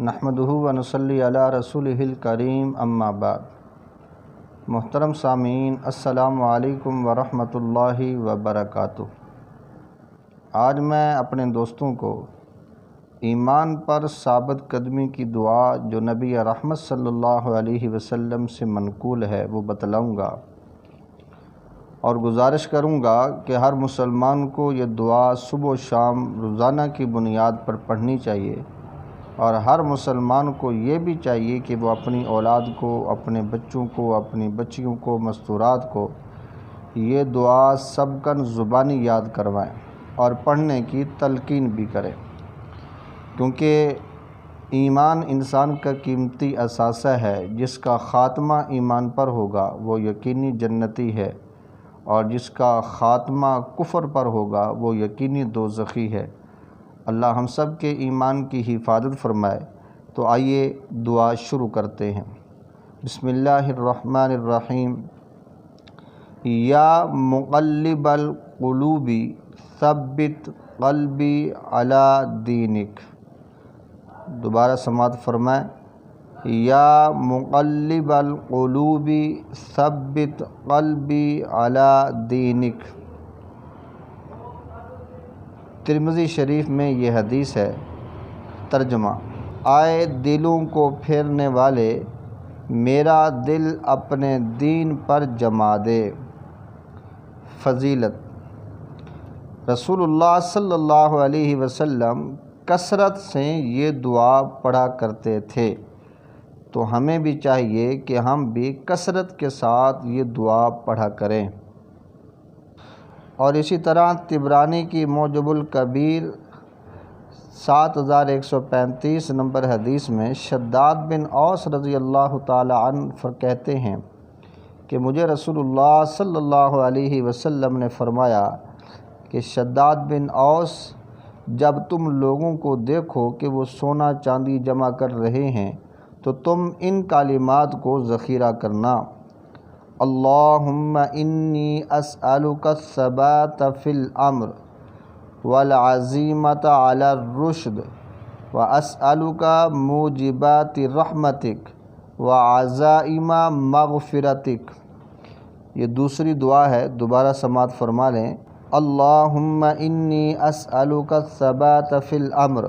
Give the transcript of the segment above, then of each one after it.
نحمدہ و نصلی علی رسولہ الکریم اما بعد۔ محترم سامعین، السلام علیکم ورحمۃ اللہ وبرکاتہ۔ آج میں اپنے دوستوں کو ایمان پر ثابت قدمی کی دعا جو نبی رحمت صلی اللہ علیہ وسلم سے منقول ہے وہ بتلاؤں گا، اور گزارش کروں گا کہ ہر مسلمان کو یہ دعا صبح و شام روزانہ کی بنیاد پر پڑھنی چاہیے، اور ہر مسلمان کو یہ بھی چاہیے کہ وہ اپنی اولاد کو، اپنے بچوں کو، اپنی بچیوں کو، مستورات کو یہ دعا سبقاً زبانی یاد کروائیں اور پڑھنے کی تلقین بھی کریں، کیونکہ ایمان انسان کا قیمتی اثاثہ ہے۔ جس کا خاتمہ ایمان پر ہوگا وہ یقینی جنتی ہے، اور جس کا خاتمہ کفر پر ہوگا وہ یقینی دوزخی ہے۔ اللہ ہم سب کے ایمان کی حفاظت فرمائے۔ تو آئیے دعا شروع کرتے ہیں۔ بسم اللہ الرحمن الرحیم۔ یا مقلب القلوب ثبت قلبی علی دینک۔ دوبارہ سماعت فرمائیں۔ یا مقلب القلوب ثبت قلبی علی دینک۔ ترمذی شریف میں یہ حدیث ہے۔ ترجمہ: آئے دلوں کو پھیرنے والے، میرا دل اپنے دین پر جما دے۔ فضیلت: رسول اللہ صلی اللہ علیہ وسلم کثرت سے یہ دعا پڑھا کرتے تھے، تو ہمیں بھی چاہیے کہ ہم بھی کثرت کے ساتھ یہ دعا پڑھا کریں۔ اور اسی طرح طبرانی کی معجم الکبیر 7135 نمبر حدیث میں شداد بن اوس رضی اللہ تعالی عنہ کہتے ہیں کہ مجھے رسول اللہ صلی اللہ علیہ وسلم نے فرمایا کہ شداد بن اوس، جب تم لوگوں کو دیکھو کہ وہ سونا چاندی جمع کر رہے ہیں تو تم ان کلمات کو ذخیرہ کرنا: اللہم انی اسألک الثبات فی الامر والعزیمۃ علی الرشد واسألک موجبات رحمتک وعزائم مغفرتک۔ یہ دوسری دعا ہے، دوبارہ سماعت فرما لیں۔ اللہم انی اسألک الثبات فی الامر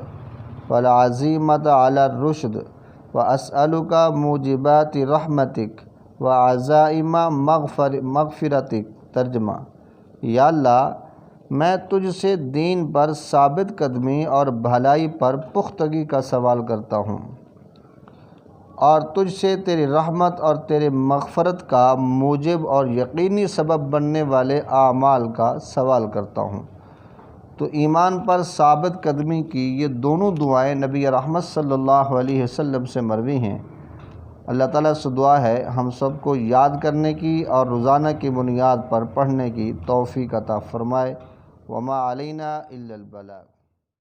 والعزیمۃ علی الرشد واسألک موجبات رحمتک وعزائم مغفرتک۔ ترجمہ: یا اللہ، میں تجھ سے دین پر ثابت قدمی اور بھلائی پر پختگی کا سوال کرتا ہوں، اور تجھ سے تیری رحمت اور تیرے مغفرت کا موجب اور یقینی سبب بننے والے اعمال کا سوال کرتا ہوں۔ تو ایمان پر ثابت قدمی کی یہ دونوں دعائیں نبی رحمت صلی اللہ علیہ وسلم سے مروی ہیں۔ اللہ تعالیٰ سے دعا ہے ہم سب کو یاد کرنے کی اور روزانہ کی بنیاد پر پڑھنے کی توفیق عطا فرمائے۔ وما علینا الا البلاغ۔